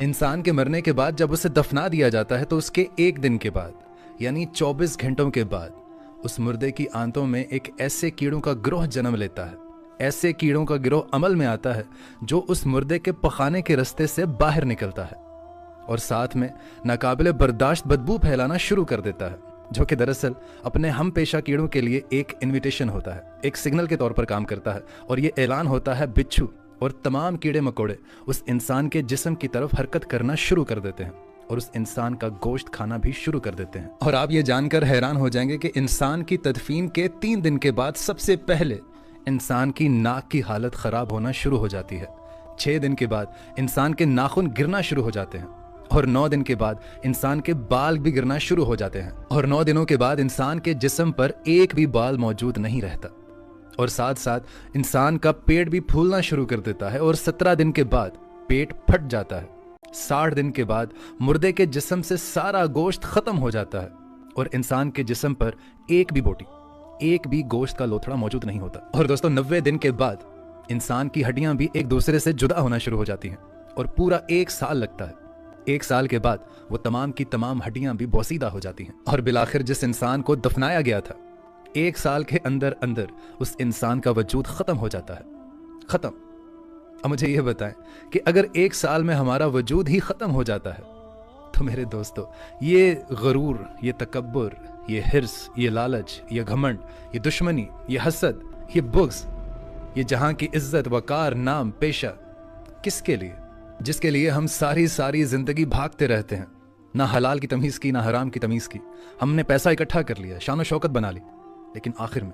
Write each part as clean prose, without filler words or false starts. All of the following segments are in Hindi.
इंसान के मरने के बाद जब उसे दफना दिया जाता है तो उसके एक दिन के बाद यानी 24 घंटों के बाद उस मुर्दे की आंतों में एक ऐसे कीड़ों का गिरोह जन्म लेता है। ऐसे कीड़ों का गिरोह अमल में आता है जो उस मुर्दे के पखाने के रास्ते से बाहर निकलता है और साथ में नाकाबिले बर्दाश्त बदबू फैलाना शुरू कर देता है, जो कि दरअसल अपने हम पेशा कीड़ों के लिए एक इन्विटेशन होता है, एक सिग्नल के तौर पर काम करता है। और ये ऐलान होता है बिच्छू और तमाम कीड़े मकोड़े उस इंसान के जिस्म की तरफ हरकत करना शुरू कर देते हैं और उस इंसान का गोश्त खाना भी शुरू कर देते हैं। और आप ये जानकर हैरान हो जाएंगे कि इंसान की तदफीन के 3 दिन के बाद सबसे पहले इंसान की नाक की हालत खराब होना शुरू हो जाती है। 6 दिन के बाद इंसान के नाखून गिरना शुरू हो जाते हैं और 9 दिन के बाद इंसान के बाल भी गिरना शुरू हो जाते हैं और 9 दिनों के बाद इंसान के जिस्म पर एक भी बाल मौजूद नहीं रहता और साथ साथ इंसान का पेट भी फूलना शुरू कर देता है और 17 दिन के बाद पेट फट जाता है। 60 दिन के बाद मुर्दे के जिस्म से सारा गोश्त खत्म हो जाता है और इंसान के जिस्म पर एक भी बोटी, एक भी गोश्त का लोथड़ा मौजूद नहीं होता। और दोस्तों 90 दिन के बाद इंसान की हड्डियां भी एक दूसरे से जुदा होना शुरू हो जाती हैं और पूरा 1 साल लगता है। 1 साल के बाद वो तमाम की तमाम हड्डियां भी बोसीदा हो जाती हैं और बिलाखिर जिस इंसान को दफनाया गया था 1 साल के अंदर अंदर उस इंसान का वजूद खत्म हो जाता है। खत्म। अब मुझे यह बताएं कि अगर 1 साल में हमारा वजूद ही खत्म हो जाता है तो मेरे दोस्तों ये गरूर, ये तकब्बुर, ये हिर्स, ये लालच, ये घमंड, ये दुश्मनी, ये हसद, ये बुग़्ज़, ये जहां की इज्जत, वकार, नाम, पेशा किसके लिए? जिसके लिए हम सारी जिंदगी भागते रहते हैं, ना हलाल की तमीज़ की, ना हराम की तमीज़ की। हमने पैसा इकट्ठा कर लिया, शान शौकत बना ली, लेकिन आखिर में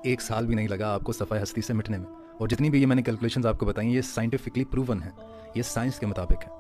1 साल भी नहीं लगा आपको सफ़ाई हस्ती से मिटने में। और जितनी भी ये मैंने कैलकुलेशंस आपको बताई ये साइंटिफिकली प्रूवन है, ये साइंस के मुताबिक है।